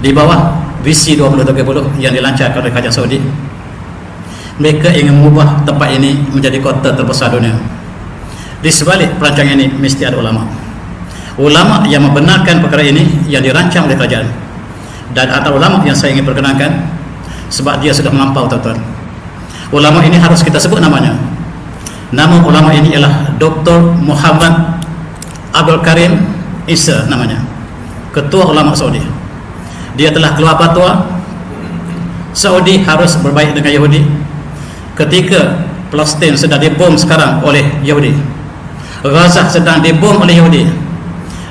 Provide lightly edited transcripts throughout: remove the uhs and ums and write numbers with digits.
di bawah visi 2030 yang dilancarkan oleh Kerajaan Saudi. Mereka ingin mengubah tempat ini menjadi kota terbesar dunia. Di sebalik perancangan ini mesti ada ulama yang membenarkan perkara ini yang dirancang oleh kerajaan. Dan antara ulama yang saya ingin perkenalkan, sebab dia sudah melampau, tuan-tuan. Ulama ini harus kita sebut namanya. Nama ulama ini ialah Dr. Muhammad Abdul Karim Isa namanya, Ketua Ulama Saudi. Dia telah keluar fatwa Saudi harus berbaik dengan Yahudi ketika Palestin sedang dibom sekarang oleh Yahudi, Gaza sedang dibom oleh Yahudi.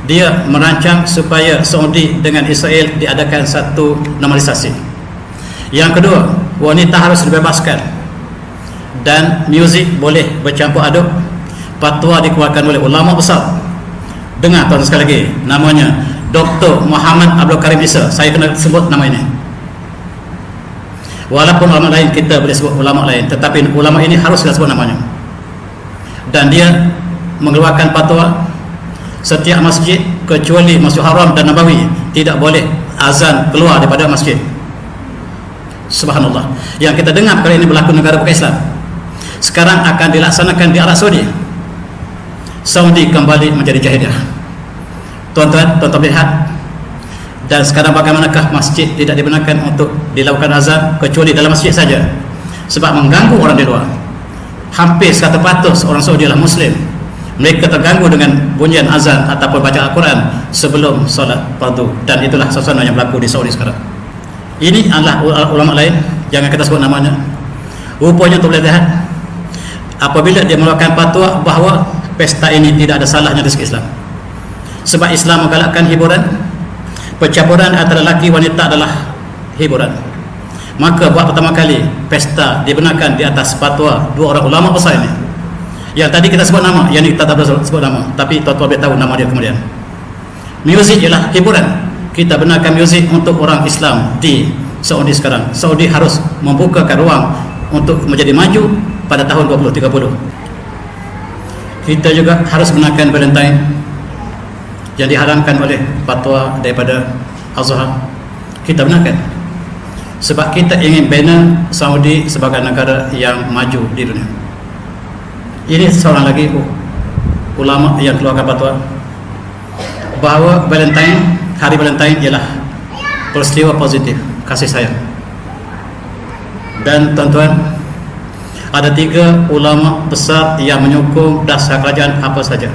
Dia merancang supaya Saudi dengan Israel diadakan satu normalisasi. Yang kedua, wanita harus dibebaskan dan muzik boleh bercampur aduk. Fatwa dikeluarkan oleh ulama besar. Dengar tuan sekali lagi, namanya Dr. Muhammad Abdul Karim Isa. Saya kena sebut nama ini. Walaupun ulama lain kita boleh sebut ulama lain, tetapi ulama ini harus kita sebut namanya. Dan dia mengeluarkan fatwa setiap masjid kecuali Masjid Haram dan Nabawi tidak boleh azan keluar daripada masjid. Subhanallah. Yang kita dengar perkara ini berlaku negara bukan Islam. Sekarang akan dilaksanakan di Arab Saudi. Saudi kembali menjadi jahiliyah. Tuan-tuan lihat. Dan sekarang bagaimanakah masjid tidak dibenarkan untuk dilakukan azan kecuali dalam masjid saja, sebab mengganggu orang di luar. Hampir 100% orang Saudi adalah Muslim. Mereka terganggu dengan bunyian azan ataupun baca Al-Quran sebelum solat fardu, dan itulah suasana yang berlaku di Saudi sekarang. Ini adalah ulama lain, jangan kita sebut namanya. Rupanya tu boleh lihat, apabila dia mengeluarkan fatwa bahawa pesta ini tidak ada salahnya dari segi Islam, sebab Islam menggalakkan hiburan, percampuran antara lelaki wanita adalah hiburan. Maka buat pertama kali pesta dibenarkan di atas fatwa dua orang ulama besar ini. Yang tadi kita sebut nama, yang ini kita tak boleh sebut nama, tapi tuan-tuan boleh tahu nama dia kemudian. Muzik ialah hiburan. Kita benarkan muzik untuk orang Islam di Saudi sekarang. Saudi harus membukakan ruang untuk menjadi maju pada tahun 2030. Kita juga harus benarkan Valentine yang diharamkan oleh fatwa daripada Azhar. Kita benarkan sebab kita ingin bina Saudi sebagai negara yang maju di dunia. Ini seorang lagi ulama yang keluarkan fatwa bahawa Valentine, hari Valentine ialah peristiwa positif kasih sayang. Dan tuan-tuan, ada 3 ulama besar yang menyokong dasar kerajaan apa saja.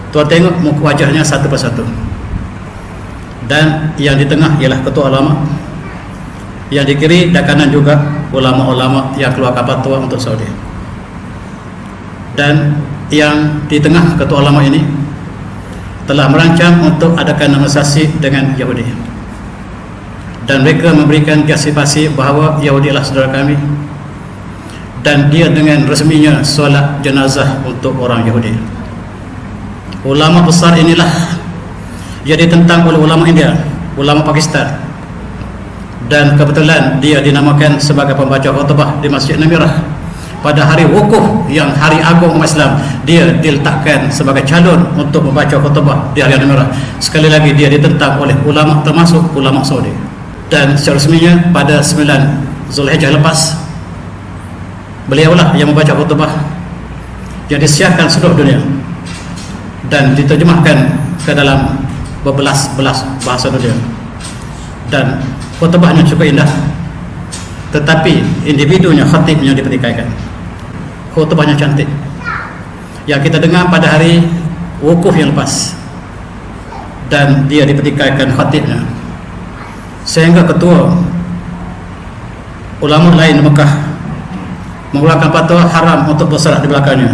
Tuan tengok muka wajahnya satu persatu. Dan yang di tengah ialah ketua ulama, yang di kiri dan kanan juga ulama-ulama yang keluarkan fatwa untuk Saudi. Dan yang di tengah ketua ulama ini telah merancang untuk adakan normalisasi dengan Yahudi, dan mereka memberikan justifikasi bahawa Yahudi adalah saudara kami, dan dia dengan resminya solat jenazah untuk orang Yahudi. Ulama besar inilah yang ditentang oleh ulama India, ulama Pakistan, dan kebetulan dia dinamakan sebagai pembaca khutbah di Masjid Namirah. Pada hari wukuf yang hari agung umat Islam, dia diletakkan sebagai calon untuk membaca khutbah di hari Namirah. Sekali lagi dia ditentang oleh ulama, termasuk ulama Saudi. Dan secara resminya pada 9 Zulhijjah lepas, beliaulah yang membaca khutbah yang disiarkan seluruh dunia dan diterjemahkan ke dalam berbelas-belas bahasa dunia. Dan khutbahnya cukup indah, tetapi individunya, khatibnya dipertikaikan. Khutbahnya cantik yang kita dengar pada hari wukuf yang lepas, dan dia dipertikaikan khatibnya, sehingga ketua ulama lain di Mekah mengeluarkan fatwa haram untuk bersolat di belakangnya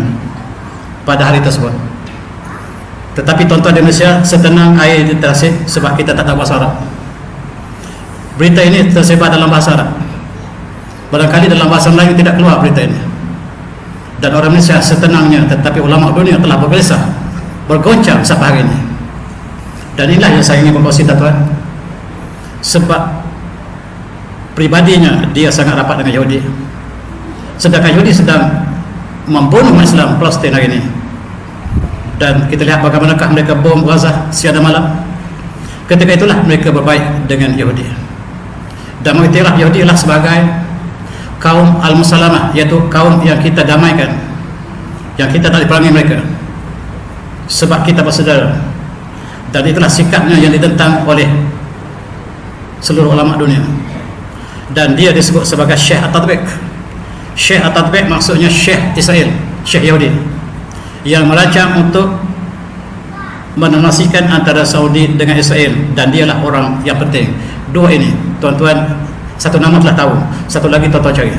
pada hari tersebut. Tetapi tuan-tuan di Indonesia setenang air di Tasik, sebab kita tak tahu bahasa Arab. Berita ini tersebar dalam bahasa Arab. Barangkali dalam bahasa lain tidak keluar berita ini. Dan orang Malaysia setenangnya, tetapi ulama dunia telah bergelisah, bergoncang sampai hari ini. Dan inilah yang saya ingin berkongsi, tuan-tuan. Sebab pribadinya dia sangat rapat dengan Yahudi, sedangkan Yahudi sedang membunuh Islam Palestin hari ini. Dan kita lihat bagaimanakah mereka bom Gaza siang dan malam. Ketika itulah mereka berbaik dengan Yahudi dan mengiktiraf Yahudi lah sebagai kaum al-musalamah, iaitu kaum yang kita damaikan, yang kita tak diperangi mereka sebab kita bersaudara. Dan itulah sikapnya yang ditentang oleh seluruh ulama dunia, dan dia disebut sebagai Syekh At-Tatbiq. Syekh At-Tatbiq maksudnya Syekh Israel, Syekh Yahudi yang merancang untuk menonasikan antara Saudi dengan Israel, dan dialah orang yang penting. Dua ini tuan-tuan, satu nama telah tahu, satu lagi tuan-tuan cari.